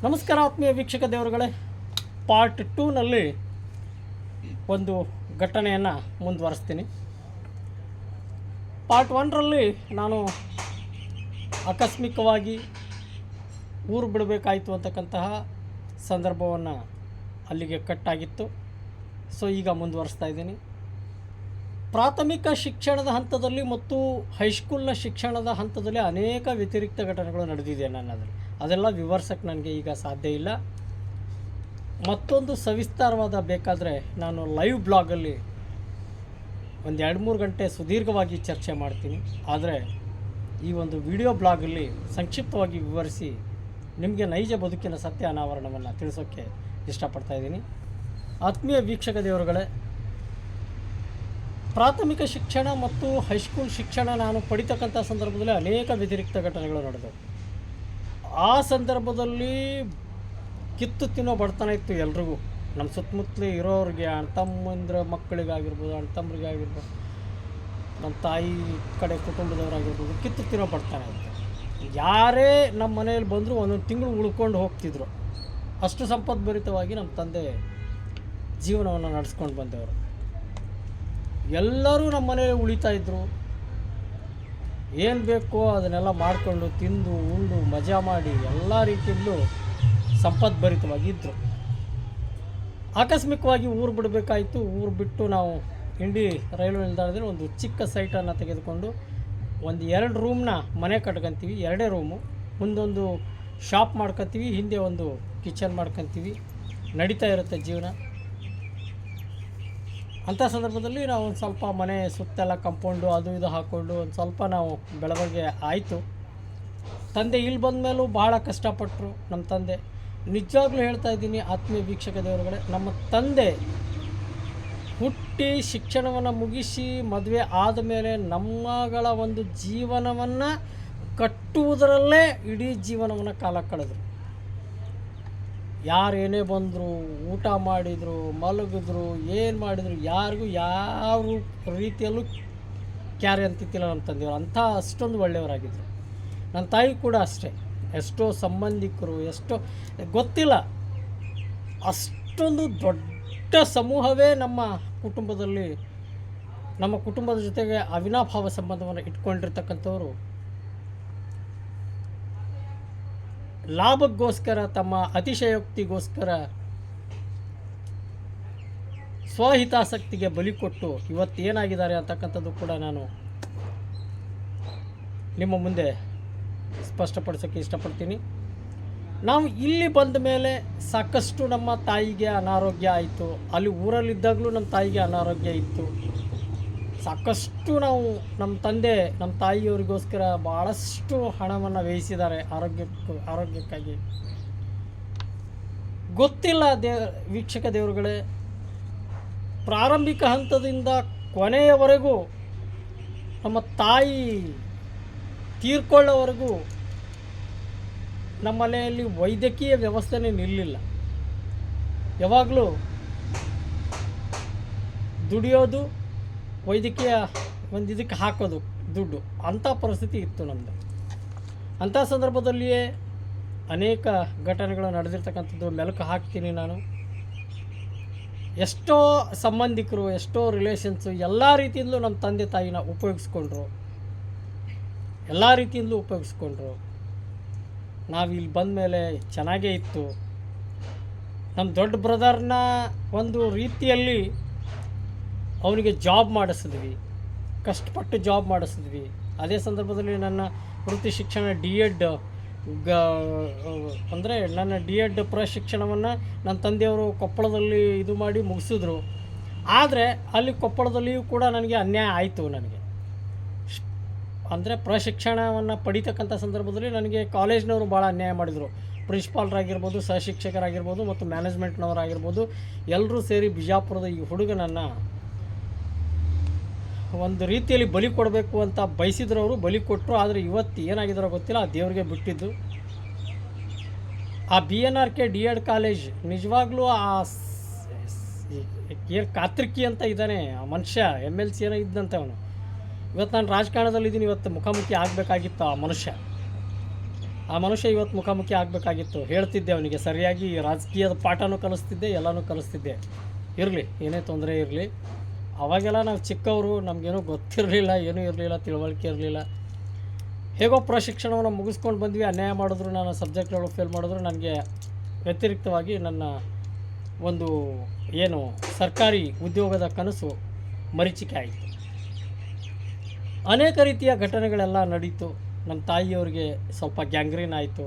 ನಮಸ್ಕಾರ ಆತ್ಮೀಯ ವೀಕ್ಷಕ ದೇವರುಗಳೇ, ಪಾರ್ಟ್ 2ನಲ್ಲಿ ಒಂದು ಘಟನೆಯನ್ನು ಮುಂದುವರಿಸ್ತೀನಿ. ಪಾರ್ಟ್ 1ರಲ್ಲಿ ನಾನು ಆಕಸ್ಮಿಕವಾಗಿ ಊರು ಬಿಡಬೇಕಾಯಿತು ಅಂತಕ್ಕಂತಹ ಸಂದರ್ಭವನ್ನು ಅಲ್ಲಿಗೆ ಕಟ್ಟಾಗಿತ್ತು. ಸೊ ಈಗ ಮುಂದುವರಿಸ್ತಾ ಇದ್ದೀನಿ. ಪ್ರಾಥಮಿಕ ಶಿಕ್ಷಣದ ಹಂತದಲ್ಲಿ ಮತ್ತು ಹೈಸ್ಕೂಲ್ನ ಶಿಕ್ಷಣದ ಹಂತದಲ್ಲಿ ಅನೇಕ ವ್ಯತಿರಿಕ್ತ ಘಟನೆಗಳು ನಡೆದಿದೆ ನನ್ನದಲ್ಲಿ. ಅದೆಲ್ಲ ವಿವರಿಸೋಕ್ಕೆ ನನಗೆ ಈಗ ಸಾಧ್ಯ ಇಲ್ಲ. ಮತ್ತೊಂದು ಸವಿಸ್ತಾರವಾದ ಬೇಕಾದರೆ ನಾನು ಲೈವ್ ಬ್ಲಾಗಲ್ಲಿ ಒಂದು 2-3 ಗಂಟೆ ಸುದೀರ್ಘವಾಗಿ ಚರ್ಚೆ ಮಾಡ್ತೀನಿ. ಆದರೆ ಈ ಒಂದು ವಿಡಿಯೋ ಬ್ಲಾಗಲ್ಲಿ ಸಂಕ್ಷಿಪ್ತವಾಗಿ ವಿವರಿಸಿ ನಿಮಗೆ ನೈಜ ಬದುಕಿನ ಸತ್ಯ ಅನಾವರಣವನ್ನು ತಿಳಿಸೋಕ್ಕೆ ಇಷ್ಟಪಡ್ತಾ ಇದ್ದೀನಿ. ಆತ್ಮೀಯ ವೀಕ್ಷಕ ದೇವರುಗಳೇ, ಪ್ರಾಥಮಿಕ ಶಿಕ್ಷಣ ಮತ್ತು ಹೈಸ್ಕೂಲ್ ಶಿಕ್ಷಣ ನಾನು ಪಡಿತಕ್ಕಂಥ ಸಂದರ್ಭದಲ್ಲಿ ಅನೇಕ ವ್ಯತಿರಿಕ್ತ ಘಟನೆಗಳು ನಡೆದವು. ಆ ಸಂದರ್ಭದಲ್ಲಿ ಕಿತ್ತು ತಿನ್ನೋ ಬಡತನ ಇತ್ತು ಎಲ್ರಿಗೂ. ನಮ್ಮ ಸುತ್ತಮುತ್ತಲೇ ಇರೋರಿಗೆ, ಅಣ್ಣ ಮಕ್ಕಳಿಗಾಗಿರ್ಬೋದು, ಅಣ್ಣ ನಮ್ಮ ತಾಯಿ ಕಡೆ ಕುಟುಂಬದವರಾಗಿರ್ಬೋದು, ಕಿತ್ತು ತಿನ್ನೋ ಬಡತನ ಇತ್ತು. ಯಾರೇ ನಮ್ಮ ಮನೆಯಲ್ಲಿ ಬಂದರೂ ಒಂದೊಂದು ತಿಂಗಳು ಉಳ್ಕೊಂಡು ಹೋಗ್ತಿದ್ರು. ಅಷ್ಟು ಸಂಪದ್ಭರಿತವಾಗಿ ನಮ್ಮ ತಂದೆ ಜೀವನವನ್ನು ನಡೆಸ್ಕೊಂಡು ಬಂದವರು. ಎಲ್ಲರೂ ನಮ್ಮ ಮನೆಯಲ್ಲಿ ಉಳಿತಾಯಿದ್ರು. ಏನು ಬೇಕೋ ಅದನ್ನೆಲ್ಲ ಮಾಡಿಕೊಂಡು ತಿಂದು ಉಂಡು ಮಜಾ ಮಾಡಿ ಎಲ್ಲ ರೀತಿಯಲ್ಲೂ ಸಂಪದ್ಭರಿತವಾಗಿದ್ದರು. ಆಕಸ್ಮಿಕವಾಗಿ ಊರು ಬಿಡಬೇಕಾಯಿತು. ಊರು ಬಿಟ್ಟು ನಾವು ಇಂಡಿ ರೈಲ್ವೆ ನಿಲ್ದಾಣದಲ್ಲಿ ಒಂದು ಚಿಕ್ಕ ಸೈಟನ್ನು ತೆಗೆದುಕೊಂಡು ಒಂದು 2 ರೂಮ್ನ ಮನೆ ಕಟ್ಕೊತೀವಿ. 2 ರೂಮು, ಮುಂದೊಂದು ಶಾಪ್ ಮಾಡ್ಕೊತೀವಿ, ಹಿಂದೆ ಒಂದು ಕಿಚನ್ ಮಾಡ್ಕೊತೀವಿ. ನಡೀತಾ ಇರುತ್ತೆ ಜೀವನ. ಅಂಥ ಸಂದರ್ಭದಲ್ಲಿ ನಾವು ಒಂದು ಸ್ವಲ್ಪ ಮನೆ ಸುತ್ತೆಲ್ಲ ಕಂಪೌಂಡು ಅದು ಇದು ಹಾಕ್ಕೊಂಡು ಒಂದು ಸ್ವಲ್ಪ ನಾವು ಬೆಳವಣಿಗೆ ಆಯಿತು. ತಂದೆ ಇಲ್ಲಿ ಬಂದ ಮೇಲೂ ಭಾಳ ಕಷ್ಟಪಟ್ಟರು ನಮ್ಮ ತಂದೆ. ನಿಜವಾಗ್ಲೂ ಹೇಳ್ತಾ ಇದ್ದೀನಿ ಆತ್ಮೀಯ ವೀಕ್ಷಕ ದೇವರುಗಳೇ, ನಮ್ಮ ತಂದೆ ಹುಟ್ಟಿ ಶಿಕ್ಷಣವನ್ನು ಮುಗಿಸಿ ಮದುವೆ ಆದಮೇಲೆ ನಮ್ಮಗಳ ಒಂದು ಜೀವನವನ್ನು ಕಟ್ಟುವುದರಲ್ಲೇ ಇಡೀ ಜೀವನವನ್ನು ಕಾಲ ಕಳೆದರು. ಯಾರು ಏನೇ ಬಂದರು, ಊಟ ಮಾಡಿದರು, ಮಲಗಿದ್ರು, ಏನು ಮಾಡಿದರು, ಯಾರಿಗೂ ಯಾವ ರೀತಿಯಲ್ಲೂ ಕ್ಯಾರೆ ಅಂತಿತ್ತಿಲ್ಲ ನಮ್ಮ ತಂದೆಯವರು. ಅಂಥ ಅಷ್ಟೊಂದು ಒಳ್ಳೆಯವರಾಗಿದ್ದರು. ನನ್ನ ತಾಯಿ ಕೂಡ ಅಷ್ಟೇ. ಎಷ್ಟೋ ಸಂಬಂಧಿಕರು, ಎಷ್ಟೋ ಗೊತ್ತಿಲ್ಲ, ಅಷ್ಟೊಂದು ದೊಡ್ಡ ಸಮೂಹವೇ ನಮ್ಮ ಕುಟುಂಬದಲ್ಲಿ, ನಮ್ಮ ಕುಟುಂಬದ ಜೊತೆಗೆ ಅವಿನಾಭಾವ ಸಂಬಂಧವನ್ನು ಇಟ್ಕೊಂಡಿರ್ತಕ್ಕಂಥವ್ರು ಲಾಭಕ್ಕೋಸ್ಕರ, ತಮ್ಮ ಅತಿಶಯೋಕ್ತಿಗೋಸ್ಕರ, ಸ್ವಹಿತಾಸಕ್ತಿಗೆ ಬಲಿ ಕೊಟ್ಟು ಇವತ್ತೇನಾಗಿದ್ದಾರೆ ಅಂತಕ್ಕಂಥದ್ದು ಕೂಡ ನಾನು ನಿಮ್ಮ ಮುಂದೆ ಸ್ಪಷ್ಟಪಡಿಸೋಕ್ಕೆ ಇಷ್ಟಪಡ್ತೀನಿ. ನಾವು ಇಲ್ಲಿ ಬಂದ ಮೇಲೆ ಸಾಕಷ್ಟು ನಮ್ಮ ತಾಯಿಗೆ ಅನಾರೋಗ್ಯ ಆಯಿತು. ಅಲ್ಲಿ ಊರಲ್ಲಿದ್ದಾಗಲೂ ನಮ್ಮ ತಾಯಿಗೆ ಅನಾರೋಗ್ಯ ಇತ್ತು. ಸಾಕಷ್ಟು ನಾವು ನಮ್ಮ ತಾಯಿಯವರಿಗೋಸ್ಕರ ಭಾಳಷ್ಟು ಹಣವನ್ನು ವ್ಯಯಿಸಿದ್ದಾರೆ ಆರೋಗ್ಯಕ್ಕಾಗಿ. ಗೊತ್ತಿಲ್ಲ ವೀಕ್ಷಕ ದೇವರುಗಳೇ, ಪ್ರಾರಂಭಿಕ ಹಂತದಿಂದ ಕೊನೆಯವರೆಗೂ ನಮ್ಮ ತಾಯಿ ತೀರ್ಕೊಳ್ಳೋವರೆಗೂ ನಮ್ಮ ಮನೆಯಲ್ಲಿ ವೈದ್ಯಕೀಯ ವ್ಯವಸ್ಥೆನೇ ನಿಲ್ಲಿಲ್ಲ. ಯಾವಾಗಲೂ ದುಡಿಯೋದು, ವೈದ್ಯಕೀಯ ಒಂದು ಇದಕ್ಕೆ ಹಾಕೋದು ದುಡ್ಡು, ಅಂಥ ಪರಿಸ್ಥಿತಿ ಇತ್ತು ನಮ್ಮದು. ಅಂಥ ಸಂದರ್ಭದಲ್ಲಿಯೇ ಅನೇಕ ಘಟನೆಗಳು ನಡೆದಿರ್ತಕ್ಕಂಥದ್ದು ಮೆಲುಕು ಹಾಕ್ತೀನಿ ನಾನು. ಎಷ್ಟೋ ಸಂಬಂಧಿಕರು, ಎಷ್ಟೋ ರಿಲೇಷನ್ಸು ಎಲ್ಲ ರೀತಿಯಿಂದಲೂ ನಮ್ಮ ತಂದೆ ತಾಯಿನ ಉಪಯೋಗಿಸ್ಕೊಂಡ್ರು. ಎಲ್ಲ ರೀತಿಯಿಂದಲೂ ಉಪಯೋಗಿಸ್ಕೊಂಡ್ರು. ನಾವು ಇಲ್ಲಿ ಬಂದ ಮೇಲೆ ಚೆನ್ನಾಗೇ ಇತ್ತು. ನಮ್ಮ ದೊಡ್ಡ ಬ್ರದರ್ನ ಒಂದು ರೀತಿಯಲ್ಲಿ ಅವನಿಗೆ ಜಾಬ್ ಮಾಡಿಸಿದ್ವಿ, ಕಷ್ಟಪಟ್ಟು ಜಾಬ್ ಮಾಡಿಸಿದ್ವಿ. ಅದೇ ಸಂದರ್ಭದಲ್ಲಿ ನನ್ನ ವೃತ್ತಿ ಶಿಕ್ಷಣ D.Ed ಅಂದರೆ ನನ್ನ D.Ed ಪ್ರಶಿಕ್ಷಣವನ್ನು ನನ್ನ ತಂದೆಯವರು ಕೊಪ್ಪಳದಲ್ಲಿ ಇದು ಮಾಡಿ ಮುಗಿಸಿದ್ರು. ಆದರೆ ಅಲ್ಲಿ ಕೊಪ್ಪಳದಲ್ಲಿಯೂ ಕೂಡ ನನಗೆ ಅನ್ಯಾಯ ಆಯಿತು. ನನಗೆ ಅಂದರೆ ಪ್ರಶಿಕ್ಷಣವನ್ನು ಪಡಿತಕ್ಕಂಥ ಸಂದರ್ಭದಲ್ಲಿ ನನಗೆ ಕಾಲೇಜ್ನವರು ಭಾಳ ಅನ್ಯಾಯ ಮಾಡಿದರು. ಪ್ರಿನ್ಸಿಪಾಲ್ರಾಗಿರ್ಬೋದು, ಸಹಶಿಕ್ಷಕರಾಗಿರ್ಬೋದು ಮತ್ತು ಮ್ಯಾನೇಜ್ಮೆಂಟ್ನವರಾಗಿರ್ಬೋದು, ಎಲ್ಲರೂ ಸೇರಿ ಬಿಜಾಪುರದ ಈ ಹುಡುಗನನ್ನು ಒಂದು ರೀತಿಯಲ್ಲಿ ಬಲಿ ಕೊಡಬೇಕು ಅಂತ ಬಯಸಿದ್ರವರು, ಬಲಿ ಕೊಟ್ಟರು. ಆದರೆ ಇವತ್ತು ಏನಾಗಿದ್ದಾರೋ ಗೊತ್ತಿಲ್ಲ, ಆ ದೇವರಿಗೆ ಬಿಟ್ಟಿದ್ದು. ಆ BNRK D.Ed ಕಾಲೇಜ್ ನಿಜವಾಗ್ಲೂ ಏನು ಕಾತ್ರಿಕಿ ಅಂತ ಇದ್ದಾನೆ ಆ ಮನುಷ್ಯ. MLC ಏನೋ ಇದ್ದಂತೆ ಅವನು. ಇವತ್ತು ನಾನು ರಾಜಕಾರಣದಲ್ಲಿದ್ದೀನಿ, ಇವತ್ತು ಮುಖಾಮುಖಿ ಆಗಬೇಕಾಗಿತ್ತು ಆ ಮನುಷ್ಯ. ಆ ಮನುಷ್ಯ ಇವತ್ತು ಮುಖಾಮುಖಿ ಆಗಬೇಕಾಗಿತ್ತು. ಹೇಳ್ತಿದ್ದೆ ಅವನಿಗೆ ಸರಿಯಾಗಿ ರಾಜಕೀಯದ ಪಾಠನೂ ಕಲಿಸ್ತಿದ್ದೆ, ಎಲ್ಲನೂ ಕಲಿಸ್ತಿದ್ದೆ. ಇರಲಿ, ಏನೇ ತೊಂದರೆ ಇರಲಿ. ಅವಾಗೆಲ್ಲ ನಾವು ಚಿಕ್ಕವರು, ನಮಗೇನೂ ಗೊತ್ತಿರಲಿಲ್ಲ, ಏನೂ ಇರಲಿಲ್ಲ, ತಿಳುವಳಿಕೆ ಇರಲಿಲ್ಲ. ಹೇಗೋ ಪ್ರಶಿಕ್ಷಣವನ್ನು ಮುಗಿಸ್ಕೊಂಡು ಬಂದ್ವಿ. ಅನ್ಯಾಯ ಮಾಡಿದ್ರು, ನಾನು ಸಬ್ಜೆಕ್ಟ್ಗಳು ಫೇಲ್ ಮಾಡಿದ್ರು. ನನಗೆ ವ್ಯತಿರಿಕ್ತವಾಗಿ ನನ್ನ ಒಂದು ಏನು ಸರ್ಕಾರಿ ಉದ್ಯೋಗದ ಕನಸು ಮರೀಚಿಕೆ ಆಯಿತು. ಅನೇಕ ರೀತಿಯ ಘಟನೆಗಳೆಲ್ಲ ನಡೀತು. ನಮ್ಮ ತಾಯಿಯವರಿಗೆ ಸ್ವಲ್ಪ ಗ್ಯಾಂಗ್ರೀನ್ ಆಯಿತು.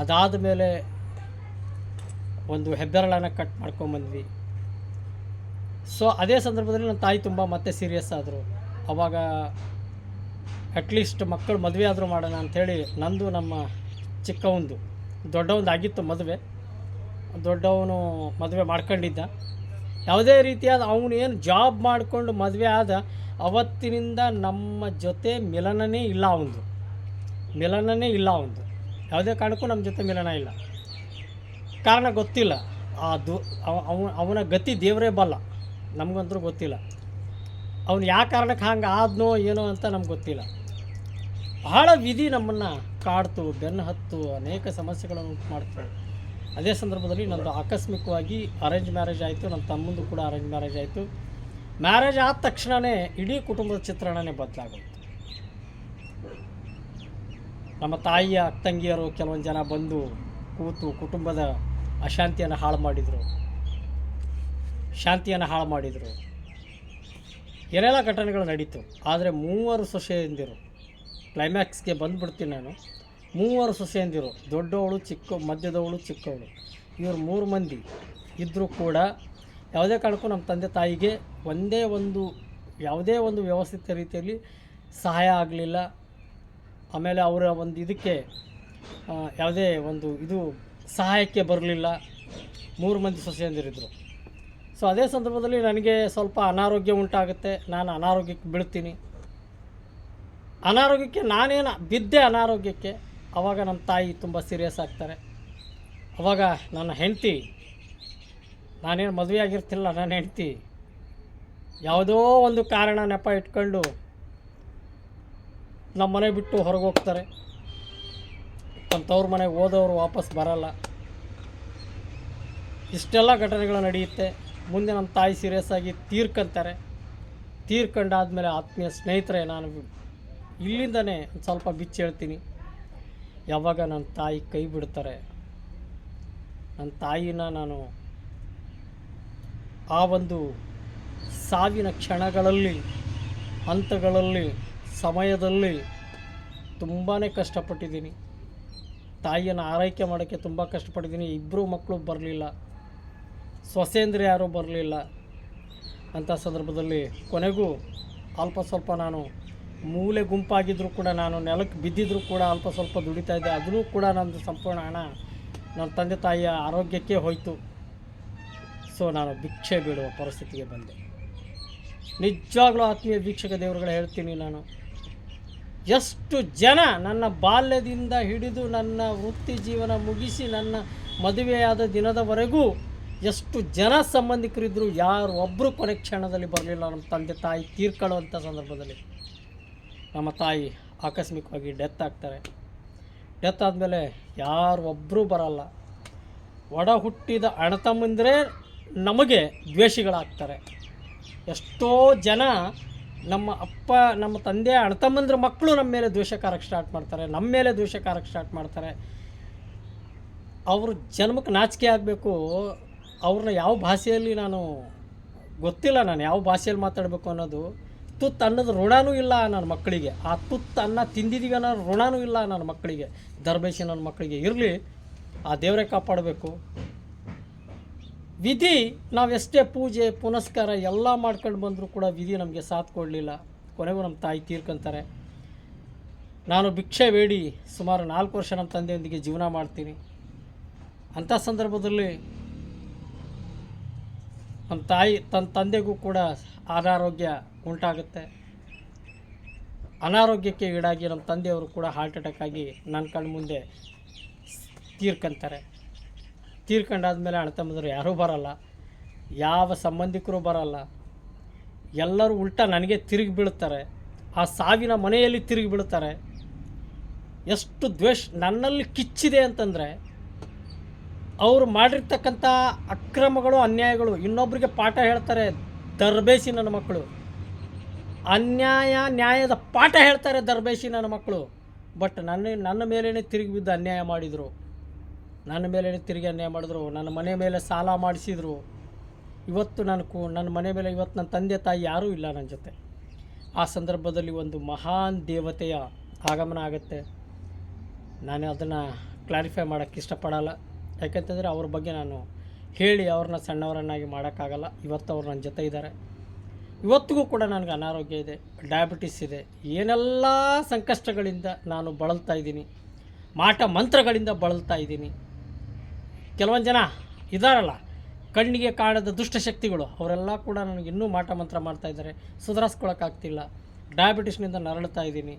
ಅದಾದ ಮೇಲೆ ಒಂದು ಹೆಬ್ಬೆರಳನ್ನು ಕಟ್ ಮಾಡ್ಕೊಂಬಂದ್ವಿ. ಸೊ ಅದೇ ಸಂದರ್ಭದಲ್ಲಿ ನನ್ನ ತಾಯಿ ತುಂಬ ಮತ್ತೆ ಸೀರಿಯಸ್ ಆದರು. ಆವಾಗ ಅಟ್ಲೀಸ್ಟ್ ಮಕ್ಕಳು ಮದುವೆ ಆದರೂ ಮಾಡೋಣ ಅಂಥೇಳಿ ನಂದು ನಮ್ಮ ಚಿಕ್ಕವಂದು, ದೊಡ್ಡವಂದು ಆಗಿತ್ತು ಮದುವೆ. ದೊಡ್ಡವನು ಮದುವೆ ಮಾಡ್ಕೊಂಡಿದ್ದ. ಯಾವುದೇ ರೀತಿಯಾದ ಅವನು ಏನು ಜಾಬ್ ಮಾಡಿಕೊಂಡು ಮದುವೆ ಆದ ಅವತ್ತಿನಿಂದ ನಮ್ಮ ಜೊತೆ ಮಿಲನನೇ ಇಲ್ಲ. ಅವನದು ಯಾವುದೇ ಕಾರಣಕ್ಕೂ ನಮ್ಮ ಜೊತೆ ಮಿಲನ ಇಲ್ಲ. ಕಾರಣ ಗೊತ್ತಿಲ್ಲ. ಅವನ ಗತಿ ದೇವರೇ ಬಲ್ಲ, ನಮಗಂತೂ ಗೊತ್ತಿಲ್ಲ. ಅವನು ಯಾವ ಕಾರಣಕ್ಕೆ ಹಂಗೆ ಆದ್ನೋ ಏನೋ ಅಂತ ನಮ್ಗೆ ಗೊತ್ತಿಲ್ಲ. ಬಹಳ ವಿಧಿ ನಮ್ಮನ್ನು ಕಾಡ್ತು, ಬೆನ್ನು ಹತ್ತು, ಅನೇಕ ಸಮಸ್ಯೆಗಳನ್ನು ಉಂಟು ಮಾಡ್ತು. ಅದೇ ಸಂದರ್ಭದಲ್ಲಿ ನಂದು ಆಕಸ್ಮಿಕವಾಗಿ ಅರೇಂಜ್ ಮ್ಯಾರೇಜ್ ಆಯಿತು. ನನ್ನ ತಮ್ಮಂದು ಕೂಡ ಅರೇಂಜ್ ಮ್ಯಾರೇಜ್ ಆಯಿತು. ಮ್ಯಾರೇಜ್ ಆದ ತಕ್ಷಣವೇ ಇಡೀ ಕುಟುಂಬದ ಚಿತ್ರಣನೇ ಬದಲಾಗೋಯ್ತು. ನಮ್ಮ ತಾಯಿಯ ಅಕ್ಕಂಗಿಯರು ಕೆಲವೊಂದು ಜನ ಬಂದು ಕೂತು ಕುಟುಂಬದ ಅಶಾಂತಿಯನ್ನು ಹಾಳು ಮಾಡಿದರು, ಶಾಂತಿಯನ್ನು ಹಾಳು ಮಾಡಿದರು. ಏನೆಲ್ಲ ಘಟನೆಗಳು ನಡೀತು. ಆದರೆ 3 ಸೊಸೆಯಂದಿರು, ಕ್ಲೈಮ್ಯಾಕ್ಸ್ಗೆ ಬಂದುಬಿಡ್ತೀನಿ ನಾನು. 3 ಸೊಸೆಯಂದಿರು, ದೊಡ್ಡವಳು, ಮಧ್ಯದವಳು, ಚಿಕ್ಕವಳು, ಇವರು 3 ಮಂದಿ ಇದ್ದರೂ ಕೂಡ ಯಾವುದೇ ಕಾರಣಕ್ಕೂ ನಮ್ಮ ತಂದೆ ತಾಯಿಗೆ ಯಾವುದೇ ಒಂದು ವ್ಯವಸ್ಥಿತ ರೀತಿಯಲ್ಲಿ ಸಹಾಯ ಆಗಲಿಲ್ಲ. ಆಮೇಲೆ ಅವರ ಒಂದು ಇದಕ್ಕೆ ಯಾವುದೇ ಒಂದು ಸಹಾಯಕ್ಕೆ ಬರಲಿಲ್ಲ. 3 ಮಂದಿ ಸೊಸೆಯಂದಿರಿದ್ದರು. ಸೊ ಅದೇ ಸಂದರ್ಭದಲ್ಲಿ ನನಗೆ ಸ್ವಲ್ಪ ಅನಾರೋಗ್ಯ ಉಂಟಾಗುತ್ತೆ. ನಾನು ಅನಾರೋಗ್ಯಕ್ಕೆ ಬೀಳ್ತೀನಿ. ಅನಾರೋಗ್ಯಕ್ಕೆ ನಾನೇನು ಬಿದ್ದೆ ಅನಾರೋಗ್ಯಕ್ಕೆ. ಆವಾಗ ನಮ್ಮ ತಾಯಿ ತುಂಬ ಸೀರಿಯಸ್ ಆಗ್ತಾರೆ. ಆವಾಗ ನನ್ನ ಹೆಂಡತಿ, ನಾನೇನು ಮದುವೆ ಆಗಿರ್ತಿಲ್ಲ, ನನ್ನ ಹೆಂಡತಿ ಯಾವುದೋ ಒಂದು ಕಾರಣ ನೆಪ ಇಟ್ಕೊಂಡು ನಮ್ಮ ಮನೆ ಬಿಟ್ಟು ಹೊರಗೆ ಹೋಗ್ತಾರೆ. ತವ್ರ ಮನೆಗೆ ಹೋದವರು ವಾಪಸ್ ಬರಲ್ಲ. ಇಷ್ಟೆಲ್ಲ ಘಟನೆಗಳು ನಡೆಯುತ್ತೆ. ಮುಂದೆ ನಮ್ಮ ತಾಯಿ ಸೀರಿಯಸ್ ಆಗಿ ತೀರ್ಕೊಂತಾರೆ. ತೀರ್ಕೊಂಡಾದ್ಮೇಲೆ ಆತ್ಮೀಯ ಸ್ನೇಹಿತರೆ, ನಾನು ಇಲ್ಲಿಂದನೇ ಸ್ವಲ್ಪ ಬಿಚ್ಚಿ ಹೇಳ್ತೀನಿ. ಯಾವಾಗ ನನ್ನ ತಾಯಿ ಕೈ ಬಿಡ್ತಾರೆ, ನನ್ನ ತಾಯಿನ ನಾನು ಆ ಒಂದು ಸಾವಿನ ಕ್ಷಣಗಳಲ್ಲಿ, ಹಂತಗಳಲ್ಲಿ, ಸಮಯದಲ್ಲಿ ತುಂಬಾ ಕಷ್ಟಪಟ್ಟಿದ್ದೀನಿ. ತಾಯಿಯನ್ನು ಆರೈಕೆ ಮಾಡೋಕ್ಕೆ ತುಂಬ ಕಷ್ಟಪಟ್ಟಿದ್ದೀನಿ. 2 ಮಕ್ಕಳು ಬರಲಿಲ್ಲ, ಸೊಸೆಂದ್ರೆ ಯಾರೂ ಬರಲಿಲ್ಲ. ಅಂಥ ಸಂದರ್ಭದಲ್ಲಿ ಕೊನೆಗೂ ಅಲ್ಪ ಸ್ವಲ್ಪ ನಾನು ಮೂಲೆ ಗುಂಪಾಗಿದ್ದರೂ ಕೂಡ, ನಾನು ನೆಲಕ್ಕೆ ಬಿದ್ದಿದ್ದರೂ ಕೂಡ ಅಲ್ಪ ಸ್ವಲ್ಪ ದುಡಿತಾ ಇದ್ದೆ. ಅದೂ ಕೂಡ ನಮ್ಮದು ಸಂಪೂರ್ಣ ಹಣ ನನ್ನ ತಂದೆ ತಾಯಿಯ ಆರೋಗ್ಯಕ್ಕೆ ಹೋಯಿತು. ಸೊ ನಾನು ಭಿಕ್ಷೆ ಬೇಡುವ ಪರಿಸ್ಥಿತಿಗೆ ಬಂದೆ. ನಿಜವಾಗ್ಲೂ ಆತ್ಮೀಯ ವೀಕ್ಷಕ ದೇವರುಗಳು ಹೇಳ್ತೀನಿ, ನಾನು ಎಷ್ಟು ಜನ ನನ್ನ ಬಾಲ್ಯದಿಂದ ಹಿಡಿದು ನನ್ನ ವೃತ್ತಿ ಜೀವನ ಮುಗಿಸಿ ನನ್ನ ಮದುವೆಯಾದ ದಿನದವರೆಗೂ ಎಷ್ಟು ಜನ ಸಂಬಂಧಿಕರಿದ್ದರು, ಯಾರು ಒಬ್ಬರು ಕೊನೆ ಕ್ಷಣದಲ್ಲಿ ಬರಲಿಲ್ಲ. ನಮ್ಮ ತಂದೆ ತಾಯಿ ತೀರ್ಕೊಳ್ಳುವಂಥ ಸಂದರ್ಭದಲ್ಲಿ ನಮ್ಮ ತಾಯಿ ಆಕಸ್ಮಿಕವಾಗಿ ಡೆತ್ ಆಗ್ತಾರೆ. ಡೆತ್ ಆದಮೇಲೆ ಯಾರು ಒಬ್ಬರೂ ಬರಲ್ಲ. ಒಡ ಹುಟ್ಟಿದ ಅಣ್ಣತಮ್ಮಂದಿರೇ ನಮಗೆ ದ್ವೇಷಿಗಳಾಗ್ತಾರೆ. ಎಷ್ಟೋ ಜನ ನಮ್ಮ ತಂದೆ ಅಣ್ಣತಮ್ಮಂದ್ರ ಮಕ್ಕಳು ನಮ್ಮ ಮೇಲೆ ದ್ವೇಷಕಾರಕ್ಕೆ ಸ್ಟಾರ್ಟ್ ಮಾಡ್ತಾರೆ, ನಮ್ಮ ಮೇಲೆ ದ್ವೇಷಕಾರಕ್ಕೆ ಸ್ಟಾರ್ಟ್ ಮಾಡ್ತಾರೆ. ಅವರು ಜನ್ಮಕ್ಕೆ ನಾಚಿಕೆ ಆಗಬೇಕು. ಅವ್ರನ್ನ ಯಾವ ಭಾಷೆಯಲ್ಲಿ ಗೊತ್ತಿಲ್ಲ, ನಾನು ಯಾವ ಭಾಷೆಯಲ್ಲಿ ಮಾತಾಡಬೇಕು ಅನ್ನೋದು. ತುತ್ತು ಅನ್ನೋದು ಋಣನೂ ಇಲ್ಲ ನನ್ನ ಮಕ್ಕಳಿಗೆ. ಆ ತುತ್ತು ಅನ್ನ ತಿಂದಿದ್ದೀವಿ ಅನ್ನೋ ಋಣನೂ ಇಲ್ಲ ನನ್ನ ಮಕ್ಕಳಿಗೆ, ದರ್ಬೇಸಿ ನನ್ನ ಮಕ್ಕಳಿಗೆ. ಇರಲಿ, ಆ ದೇವರೇ ಕಾಪಾಡಬೇಕು. ವಿಧಿ ನಾವೆಷ್ಟೇ ಪೂಜೆ ಪುನಸ್ಕಾರ ಎಲ್ಲ ಮಾಡ್ಕೊಂಡು ಬಂದರೂ ಕೂಡ ವಿಧಿ ನಮಗೆ ಸಾಥ್ ಕೊಡಲಿಲ್ಲ. ಕೊನೆಗೂ ನಮ್ಮ ತಾಯಿ ತೀರ್ಕೊಂತಾರೆ. ನಾನು ಭಿಕ್ಷೆ ಬೇಡಿ ಸುಮಾರು 4 ವರ್ಷ ನಮ್ಮ ತಂದೆಯೊಂದಿಗೆ ಜೀವನ ಮಾಡ್ತೀನಿ. ಅಂಥ ಸಂದರ್ಭದಲ್ಲಿ ನಮ್ಮ ತಾಯಿ ತಂದೆಗೂ ಕೂಡ ಅನಾರೋಗ್ಯ ಉಂಟಾಗುತ್ತೆ. ಅನಾರೋಗ್ಯಕ್ಕೆ ಈಡಾಗಿ ನಮ್ಮ ತಂದೆಯವರು ಕೂಡ ಹಾರ್ಟ್ ಅಟ್ಯಾಕ್ ಆಗಿ ನನ್ನ ಕಣ್ಣು ಮುಂದೆ ತೀರ್ಕೊಂತಾರೆ. ತೀರ್ಕೊಂಡಾದ್ಮೇಲೆ ಅಣ್ಣತಮ್ಮಂದಿರು ಯಾರೂ ಬರಲ್ಲ, ಯಾವ ಸಂಬಂಧಿಕರು ಬರಲ್ಲ. ಎಲ್ಲರೂ ಉಲ್ಟಾ ನನಗೆ ತಿರುಗಿ ಬೀಳ್ತಾರೆ. ಆ ಸಾವಿನ ಮನೆಯಲ್ಲಿ ತಿರುಗಿ ಬೀಳ್ತಾರೆ. ಎಷ್ಟು ದ್ವೇಷ ನನ್ನಲ್ಲಿ ಕಿಚ್ಚಿದೆ ಅಂತಂದರೆ, ಅವರು ಮಾಡಿರ್ತಕ್ಕಂಥ ಅಕ್ರಮಗಳು, ಅನ್ಯಾಯಗಳು ಇನ್ನೊಬ್ಬರಿಗೆ ಪಾಠ ಹೇಳ್ತಾರೆ. ದರ್ಬೇಸಿ ನನ್ನ ಮಕ್ಕಳು ಅನ್ಯಾಯ ನ್ಯಾಯದ ಪಾಠ ಹೇಳ್ತಾರೆ, ದರ್ಬೇಸಿ ನನ್ನ ಮಕ್ಕಳು. ಬಟ್ ನನ್ನ ಮೇಲೇ ತಿರುಗಿ ಬಿದ್ದು ಅನ್ಯಾಯ ಮಾಡಿದರು, ನನ್ನ ಮೇಲೇ ತಿರುಗಿ ಅನ್ಯಾಯ ಮಾಡಿದ್ರು, ನನ್ನ ಮನೆ ಮೇಲೆ ಸಾಲ ಮಾಡಿಸಿದರು. ಇವತ್ತು ನನ್ನ ಮನೆ ಮೇಲೆ ಇವತ್ತು ನನ್ನ ತಂದೆ ತಾಯಿ ಯಾರೂ ಇಲ್ಲ ನನ್ನ ಜೊತೆ. ಆ ಸಂದರ್ಭದಲ್ಲಿ ಒಂದು ಮಹಾನ್ ದೇವತೆಯ ಆಗಮನ ಆಗುತ್ತೆ. ನಾನು ಅದನ್ನು ಕ್ಲಾರಿಫೈ ಮಾಡೋಕ್ಕೆ ಇಷ್ಟಪಡಲ್ಲ. ಯಾಕೆಂತಂದರೆ ಅವ್ರ ಬಗ್ಗೆ ನಾನು ಹೇಳಿ ಅವ್ರನ್ನ ಸಣ್ಣವರನ್ನಾಗಿ ಮಾಡೋಕ್ಕಾಗಲ್ಲ. ಇವತ್ತು ಅವ್ರು ನನ್ನ ಜೊತೆ ಇದ್ದಾರೆ. ಇವತ್ತಿಗೂ ಕೂಡ ನನಗೆ ಅನಾರೋಗ್ಯ ಇದೆ, ಡಯಾಬಿಟಿಸ್ ಇದೆ, ಏನೆಲ್ಲ ಸಂಕಷ್ಟಗಳಿಂದ ನಾನು ಬಳಲ್ತಾ ಇದ್ದೀನಿ, ಮಾಟ ಮಂತ್ರಗಳಿಂದ ಬಳಲ್ತಾ ಇದ್ದೀನಿ. ಕೆಲವೊಂದು ಜನ ಇದ್ದಾರಲ್ಲ, ಕಣ್ಣಿಗೆ ಕಾಣದ ದುಷ್ಟಶಕ್ತಿಗಳು, ಅವರೆಲ್ಲ ಕೂಡ ನನಗೆ ಇನ್ನೂ ಮಾಟ ಮಂತ್ರ ಮಾಡ್ತಾಯಿದ್ದಾರೆ. ಸುಧಾರಿಸ್ಕೊಳಕ್ಕಾಗ್ತಿಲ್ಲ. ಡಯಾಬಿಟಿಸ್ನಿಂದ ನರಳುತ್ತಾ ಇದ್ದೀನಿ.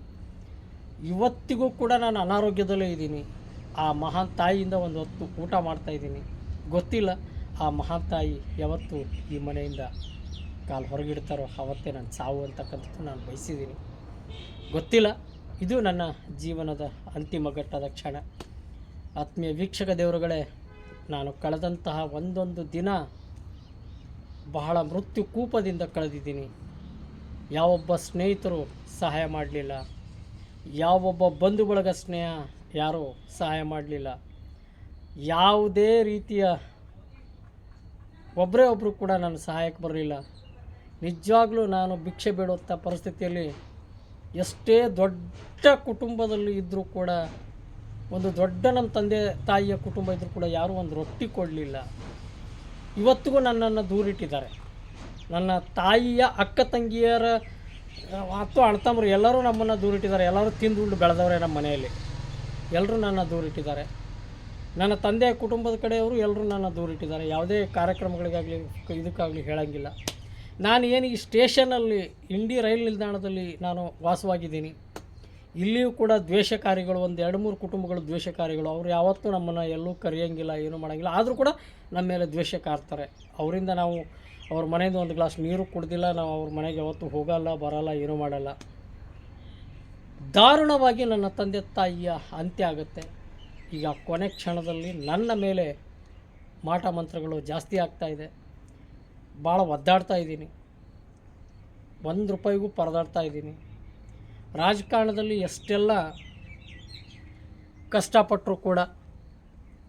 ಇವತ್ತಿಗೂ ಕೂಡ ನಾನು ಅನಾರೋಗ್ಯದಲ್ಲೇ ಇದ್ದೀನಿ. ಆ ಮಹಾನ್ ತಾಯಿಯಿಂದ ಒಂದು ಹೊತ್ತು ಊಟ ಮಾಡ್ತಾಯಿದ್ದೀನಿ. ಗೊತ್ತಿಲ್ಲ ಆ ಮಹಾನ್ ತಾಯಿ ಯಾವತ್ತು ಈ ಮನೆಯಿಂದ ಕಾಲು ಹೊರಗಿಡ್ತಾರೋ ಆವತ್ತೇ ನಾನು ಸಾವು ಅಂತಕ್ಕಂಥದ್ದು ನಾನು ಬಯಸಿದ್ದೀನಿ. ಗೊತ್ತಿಲ್ಲ. ಇದು ನನ್ನ ಜೀವನದ ಅಂತಿಮ ಘಟ್ಟದ ಕ್ಷಣ. ಆತ್ಮೀಯ ವೀಕ್ಷಕ ದೇವರುಗಳೇ, ನಾನು ಕಳೆದಂತಹ ಒಂದೊಂದು ದಿನ ಬಹಳ ಮೃತ್ಯು ಕೂಪದಿಂದ ಕಳೆದಿದ್ದೀನಿ. ಯಾವೊಬ್ಬ ಸ್ನೇಹಿತರು ಸಹಾಯ ಮಾಡಲಿಲ್ಲ, ಯಾವೊಬ್ಬ ಬಂಧು ಬಳಗ ಸ್ನೇಹ ಯಾರೂ ಸಹಾಯ ಮಾಡಲಿಲ್ಲ. ಯಾವುದೇ ರೀತಿಯ ಒಬ್ಬರೇ ಒಬ್ಬರು ಕೂಡ ನನ್ನ ಸಹಾಯಕ್ಕೆ ಬರಲಿಲ್ಲ. ನಿಜವಾಗ್ಲೂ ನಾನು ಭಿಕ್ಷೆ ಬೇಡುವಂಥ ಪರಿಸ್ಥಿತಿಯಲ್ಲಿ, ಎಷ್ಟೇ ದೊಡ್ಡ ಕುಟುಂಬದಲ್ಲಿ ಇದ್ದರೂ ಕೂಡ, ಒಂದು ದೊಡ್ಡ ನಮ್ಮ ತಂದೆ ತಾಯಿಯ ಕುಟುಂಬ ಇದ್ದರೂ ಕೂಡ ಯಾರೂ ಒಂದು ರೊಟ್ಟಿ ಕೊಡಲಿಲ್ಲ. ಇವತ್ತಿಗೂ ನನ್ನನ್ನು ದೂರಿಟ್ಟಿದ್ದಾರೆ. ನನ್ನ ತಾಯಿಯ ಅಕ್ಕ ತಂಗಿಯರ ಮತ್ತು ಅಣ್ಣತಮ್ಮರು ಎಲ್ಲರೂ ನಮ್ಮನ್ನು ದೂರಿಟ್ಟಿದ್ದಾರೆ. ಎಲ್ಲರೂ ತಿಂದುಂಡು ಬೆಳೆದವರೇ ನಮ್ಮ ಮನೆಯಲ್ಲಿ. ಎಲ್ಲರೂ ನನ್ನ ದೂರಿಟ್ಟಿದ್ದಾರೆ. ನನ್ನ ತಂದೆಯ ಕುಟುಂಬದ ಕಡೆಯವರು ಎಲ್ಲರೂ ನನ್ನ ದೂರಿಟ್ಟಿದ್ದಾರೆ. ಯಾವುದೇ ಕಾರ್ಯಕ್ರಮಗಳಿಗಾಗಲಿ ಇದಕ್ಕಾಗಲಿ ಹೇಳೋಂಗಿಲ್ಲ. ನಾನು ಏನು ಈ ಸ್ಟೇಷನಲ್ಲಿ ಇಂಡಿ ರೈಲು ನಿಲ್ದಾಣದಲ್ಲಿ ನಾನು ವಾಸವಾಗಿದ್ದೀನಿ. ಇಲ್ಲಿಯೂ ಕೂಡ ದ್ವೇಷಕಾರಿಗಳು, ಒಂದು 2-3 ಕುಟುಂಬಗಳು ದ್ವೇಷಕಾರಿಗಳು. ಅವರು ಯಾವತ್ತೂ ನಮ್ಮನ್ನು ಎಲ್ಲೂ ಕರೆಯೋಂಗಿಲ್ಲ, ಏನೂ ಮಾಡೋಂಗಿಲ್ಲ. ಆದರೂ ಕೂಡ ನಮ್ಮ ಮೇಲೆ ದ್ವೇಷ ಕಾರ್ತಾರೆ. ಅವರಿಂದ ನಾವು ಅವ್ರ ಮನೆಯಿಂದ ಒಂದು ಗ್ಲಾಸ್ ನೀರು ಕುಡ್ದಿಲ್ಲ, ನಾವು ಅವ್ರ ಮನೆಗೆ ಯಾವತ್ತೂ ಹೋಗಲ್ಲ, ಬರಲ್ಲ, ಏನೂ ಮಾಡಲ್ಲ. ದಾರುಣವಾಗಿ ನನ್ನ ತಂದೆ ತಾಯಿಯ ಅಂತ್ಯ ಆಗುತ್ತೆ. ಈಗ ಕೊನೆ ಕ್ಷಣದಲ್ಲಿ ನನ್ನ ಮೇಲೆ ಮಾಟ ಮಂತ್ರಗಳು ಜಾಸ್ತಿ ಆಗ್ತಾಯಿದೆ. ಭಾಳ ಒದ್ದಾಡ್ತಾ ಇದ್ದೀನಿ. ₹1 ಪರದಾಡ್ತಾ ಇದ್ದೀನಿ. ರಾಜಕಾರಣದಲ್ಲಿ ಎಷ್ಟೆಲ್ಲ ಕಷ್ಟಪಟ್ಟರೂ ಕೂಡ